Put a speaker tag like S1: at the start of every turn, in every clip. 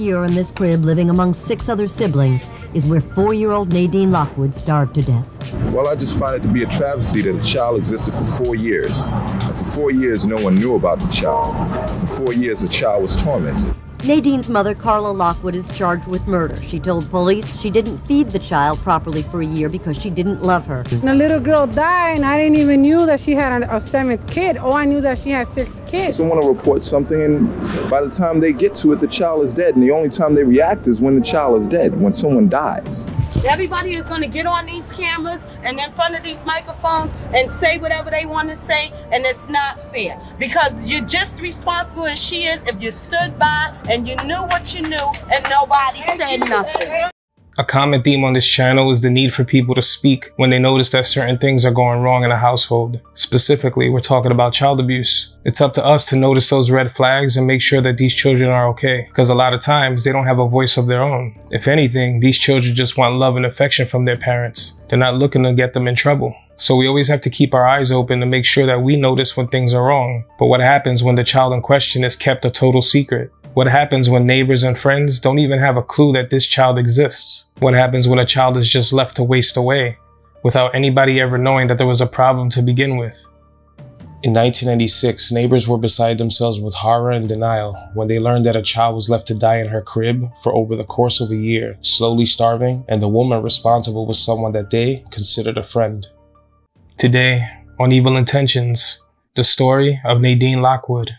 S1: here in this crib, living among 6 other siblings, is where 4-year-old Nadine Lockwood starved to death.
S2: Well, I just find it to be a travesty that a child existed for 4 years. And for 4 years, no one knew about the child. For 4 years, the child was tormented.
S1: Nadine's mother, Carla Lockwood, is charged with murder. She told police she didn't feed the child properly for a year because she didn't love her.
S3: The little girl died, and I didn't even knew that she had a 7th kid. Oh, I knew that she had 6 kids.
S2: Someone will report something, and by the time they get to it, the child is dead. And the only time they react is when the child is dead, when someone dies.
S4: Everybody is going to get on these cameras and in front of these microphones and say whatever they want to say, and it's not fair. Because you're just responsible as she is if you stood by and you knew what you knew and nobody said nothing.
S5: A common theme on this channel is the need for people to speak when they notice that certain things are going wrong in a household. Specifically, we're talking about child abuse. It's up to us to notice those red flags and make sure that these children are okay, because a lot of times they don't have a voice of their own. If anything, these children just want love and affection from their parents. They're not looking to get them in trouble. So we always have to keep our eyes open to make sure that we notice when things are wrong. But what happens when the child in question is kept a total secret? What happens when neighbors and friends don't even have a clue that this child exists? What happens when a child is just left to waste away without anybody ever knowing that there was a problem to begin with? In 1996, neighbors were beside themselves with horror and denial when they learned that a child was left to die in her crib for over the course of a year, slowly starving, and the woman responsible was someone that they considered a friend. Today, on Evil Intentions, the story of Nadine Lockwood.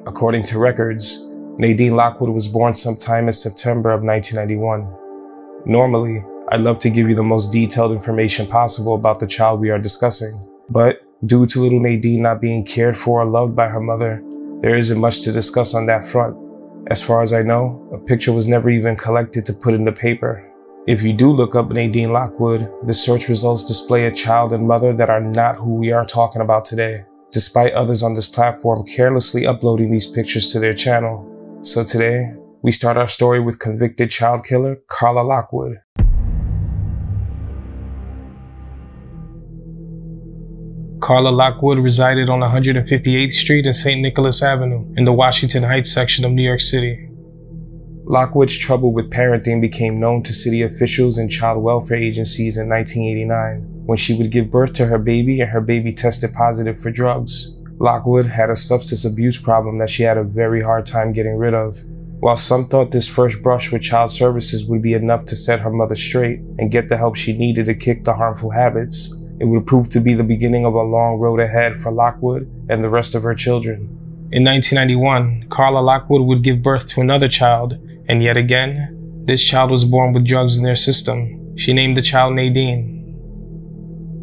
S5: According to records, Nadine Lockwood was born sometime in September of 1991. Normally, I'd love to give you the most detailed information possible about the child we are discussing, but due to little Nadine not being cared for or loved by her mother, there isn't much to discuss on that front. As far as I know, a picture was never even collected to put in the paper. If you do look up Nadine Lockwood, the search results display a child and mother that are not who we are talking about today, despite others on this platform carelessly uploading these pictures to their channel. So today, we start our story with convicted child killer Carla Lockwood. Carla Lockwood resided on 158th Street and St. Nicholas Avenue in the Washington Heights section of New York City. Lockwood's trouble with parenting became known to city officials and child welfare agencies in 1989. When she would give birth to her baby and her baby tested positive for drugs. Lockwood had a substance abuse problem that she had a very hard time getting rid of. While some thought this first brush with child services would be enough to set her mother straight and get the help she needed to kick the harmful habits, it would prove to be the beginning of a long road ahead for Lockwood and the rest of her children. In 1991, Carla Lockwood would give birth to another child, and yet again, this child was born with drugs in their system. She named the child Nadine.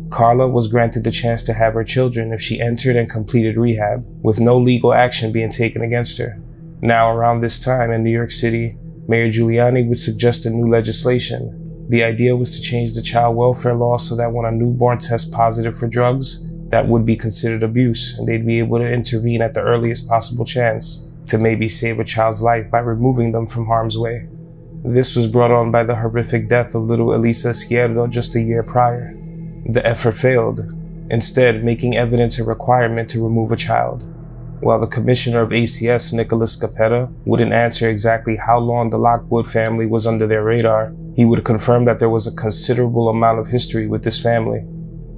S5: Carla was granted the chance to have her children if she entered and completed rehab, with no legal action being taken against her. Now, around this time in New York City, Mayor Giuliani would suggest a new legislation. The idea was to change the child welfare law so that when a newborn tests positive for drugs, that would be considered abuse, and they'd be able to intervene at the earliest possible chance to maybe save a child's life by removing them from harm's way. This was brought on by the horrific death of little Elisa Izquierdo just a year prior. The effort failed, instead making evidence a requirement to remove a child. While the commissioner of ACS, Nicholas Scapetta, wouldn't answer exactly how long the Lockwood family was under their radar, he would confirm that there was a considerable amount of history with this family.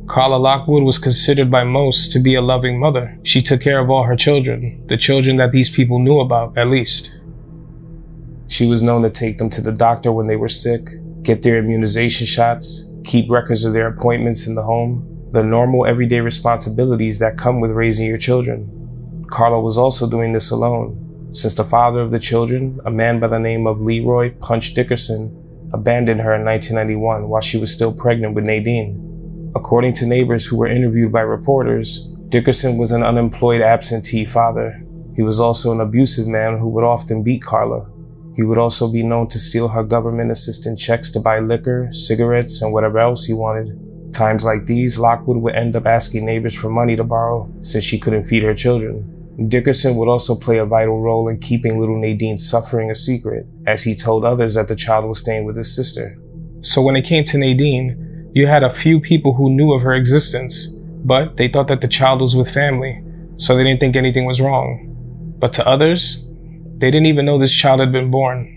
S5: Carla Lockwood was considered by most to be a loving mother. She took care of all her children, the children that these people knew about, at least. She was known to take them to the doctor when they were sick, get their immunization shots, keep records of their appointments in the home, the normal everyday responsibilities that come with raising your children. Carla was also doing this alone, since the father of the children, a man by the name of Leroy Punch Dickerson, abandoned her in 1991 while she was still pregnant with Nadine. According to neighbors who were interviewed by reporters, Dickerson was an unemployed absentee father. He was also an abusive man who would often beat Carla. He would also be known to steal her government assistance checks to buy liquor, cigarettes, and whatever else he wanted. Times like these, Lockwood would end up asking neighbors for money to borrow since she couldn't feed her children. Dickerson would also play a vital role in keeping little Nadine's suffering a secret, as he told others that the child was staying with his sister.
S6: So when it came to Nadine, you had a few people who knew of her existence, but they thought that the child was with family, so they didn't think anything was wrong. But to others, they didn't even know this child had been born.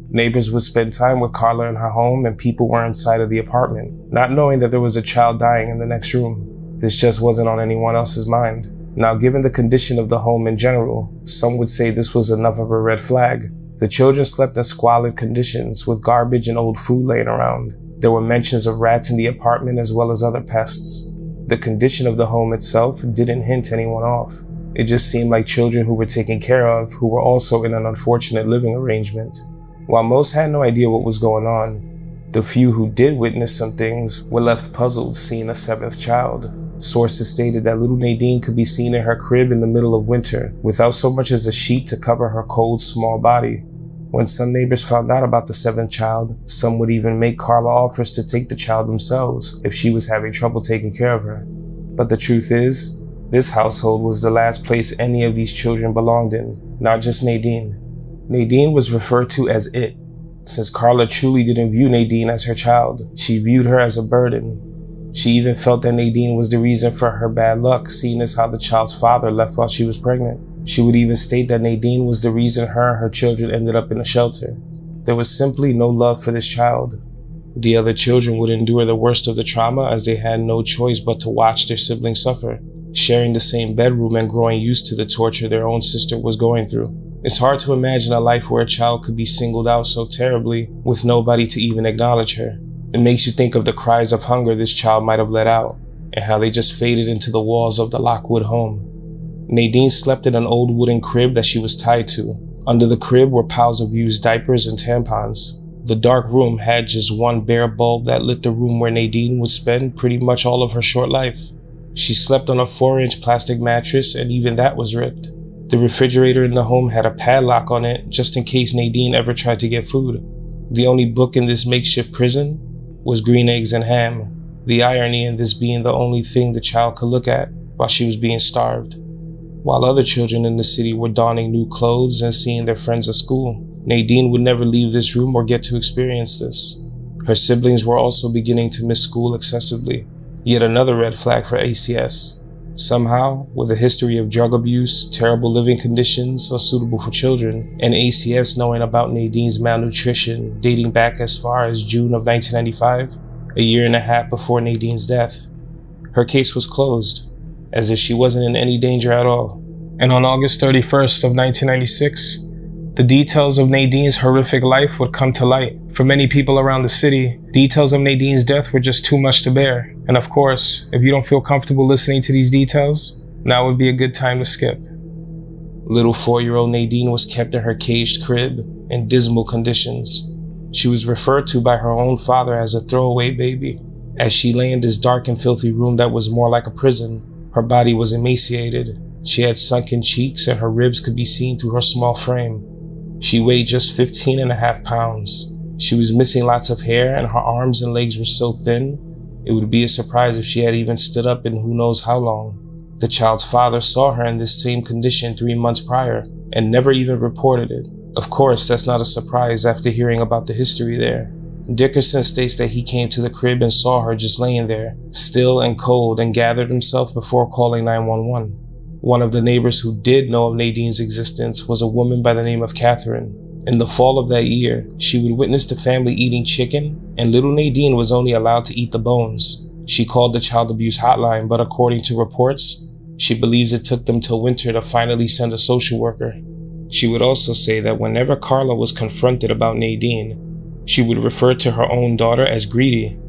S5: Neighbors would spend time with Carla in her home, and people were inside of the apartment, not knowing that there was a child dying in the next room. This just wasn't on anyone else's mind. Now, given the condition of the home in general, some would say this was enough of a red flag. The children slept in squalid conditions, with garbage and old food laying around. There were mentions of rats in the apartment as well as other pests. The condition of the home itself didn't hint anyone off. It just seemed like children who were taken care of, who were also in an unfortunate living arrangement. While most had no idea what was going on, the few who did witness some things were left puzzled seeing a seventh child. Sources stated that little Nadine could be seen in her crib in the middle of winter, without so much as a sheet to cover her cold, small body. When some neighbors found out about the seventh child, some would even make Carla offers to take the child themselves if she was having trouble taking care of her. But the truth is, this household was the last place any of these children belonged in, not just Nadine. Nadine was referred to as it, since Carla truly didn't view Nadine as her child. She viewed her as a burden. She even felt that Nadine was the reason for her bad luck, seeing as how the child's father left while she was pregnant. She would even state that Nadine was the reason her and her children ended up in a shelter. There was simply no love for this child. The other children would endure the worst of the trauma, as they had no choice but to watch their siblings suffer, sharing the same bedroom and growing used to the torture their own sister was going through. It's hard to imagine a life where a child could be singled out so terribly with nobody to even acknowledge her. It makes you think of the cries of hunger this child might have let out, and how they just faded into the walls of the Lockwood home. Nadine slept in an old wooden crib that she was tied to. Under the crib were piles of used diapers and tampons. The dark room had just one bare bulb that lit the room where Nadine would spend pretty much all of her short life. She slept on a 4-inch plastic mattress, and even that was ripped. The refrigerator in the home had a padlock on it just in case Nadine ever tried to get food. The only book in this makeshift prison was Green Eggs and Ham, the irony in this being the only thing the child could look at while she was being starved. While other children in the city were donning new clothes and seeing their friends at school, Nadine would never leave this room or get to experience this. Her siblings were also beginning to miss school excessively. Yet another red flag for ACS. Somehow, with a history of drug abuse, terrible living conditions unsuitable for children, and ACS knowing about Nadine's malnutrition dating back as far as June of 1995, a year and a half before Nadine's death, her case was closed, as if she wasn't in any danger at all.
S6: And on August 31st of 1996, the details of Nadine's horrific life would come to light. For many people around the city, details of Nadine's death were just too much to bear. And of course, if you don't feel comfortable listening to these details, now would be a good time to skip.
S5: Little 4-year-old Nadine was kept in her caged crib in dismal conditions. She was referred to by her own father as a throwaway baby. As she lay in this dark and filthy room that was more like a prison, her body was emaciated. She had sunken cheeks and her ribs could be seen through her small frame. She weighed just 15.5 pounds. She was missing lots of hair, and her arms and legs were so thin, it would be a surprise if she had even stood up in who knows how long. The child's father saw her in this same condition 3 months prior, and never even reported it. Of course, that's not a surprise after hearing about the history there. Dickerson states that he came to the crib and saw her just laying there, still and cold, and gathered himself before calling 911. One of the neighbors who did know of Nadine's existence was a woman by the name of Catherine. In the fall of that year, she would witness the family eating chicken, and little Nadine was only allowed to eat the bones. She called the child abuse hotline, but according to reports, she believes it took them till winter to finally send a social worker. She would also say that whenever Carla was confronted about Nadine, she would refer to her own daughter as greedy.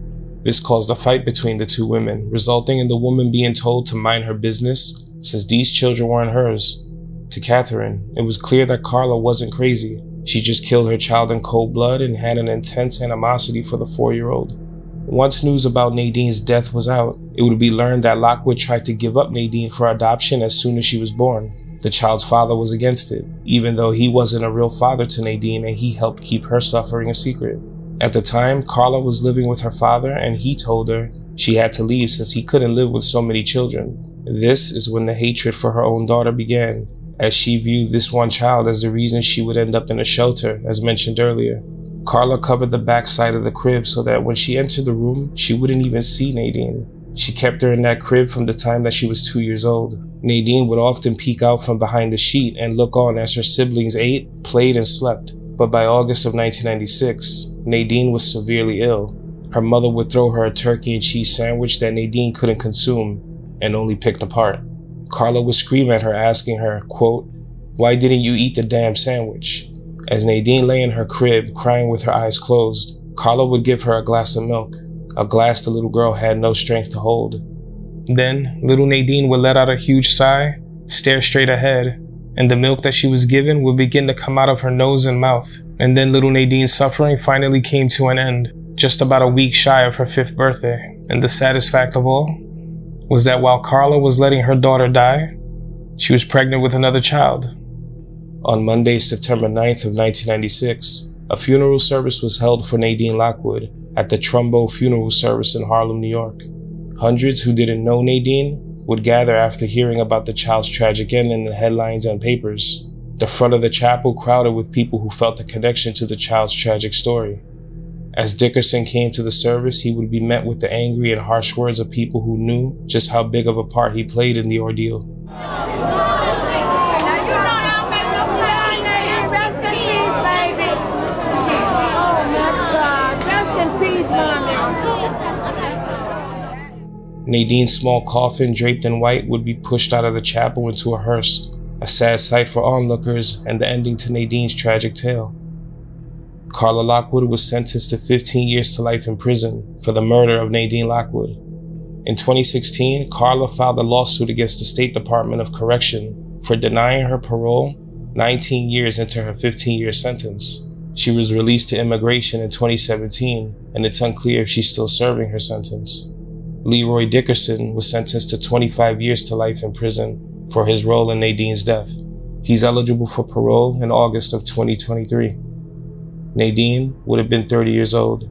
S5: This caused a fight between the two women, resulting in the woman being told to mind her business since these children weren't hers. To Catherine, it was clear that Carla wasn't crazy. She just killed her child in cold blood and had an intense animosity for the 4-year-old. Once news about Nadine's death was out, it would be learned that Lockwood tried to give up Nadine for adoption as soon as she was born. The child's father was against it, even though he wasn't a real father to Nadine and he helped keep her suffering a secret. At the time, Carla was living with her father and he told her she had to leave since he couldn't live with so many children. This is when the hatred for her own daughter began, as she viewed this one child as the reason she would end up in a shelter, as mentioned earlier. Carla covered the back side of the crib so that when she entered the room, she wouldn't even see Nadine. She kept her in that crib from the time that she was 2 years old. Nadine would often peek out from behind the sheet and look on as her siblings ate, played, and slept. But by August of 1996, Nadine was severely ill. Her mother would throw her a turkey and cheese sandwich that Nadine couldn't consume and only picked apart. Carla would scream at her, asking her, quote, "Why didn't you eat the damn sandwich?" As Nadine lay in her crib, crying with her eyes closed, Carla would give her a glass of milk, a glass the little girl had no strength to hold.
S6: Then, little Nadine would let out a huge sigh, stare straight ahead, and the milk that she was given would begin to come out of her nose and mouth. And then little Nadine's suffering finally came to an end, just about a week shy of her 5th birthday. And the saddest fact of all was that while Carla was letting her daughter die, she was pregnant with another child.
S5: On Monday, September 9th of 1996, a funeral service was held for Nadine Lockwood at the Trumbo Funeral Service in Harlem, New York. Hundreds who didn't know Nadine would gather after hearing about the child's tragic end in the headlines and papers. The front of the chapel crowded with people who felt a connection to the child's tragic story. As Dickerson came to the service, he would be met with the angry and harsh words of people who knew just how big of a part he played in the ordeal. Nadine's small coffin, draped in white, would be pushed out of the chapel into a hearse, a sad sight for onlookers and the ending to Nadine's tragic tale. Carla Lockwood was sentenced to 15 years to life in prison for the murder of Nadine Lockwood. In 2016, Carla filed a lawsuit against the State Department of Correction for denying her parole 19 years into her 15-year sentence. She was released to immigration in 2017, and it's unclear if she's still serving her sentence. Leroy Dickerson was sentenced to 25 years to life in prison for his role in Nadine's death. He's eligible for parole in August of 2023. Nadine would have been 30 years old.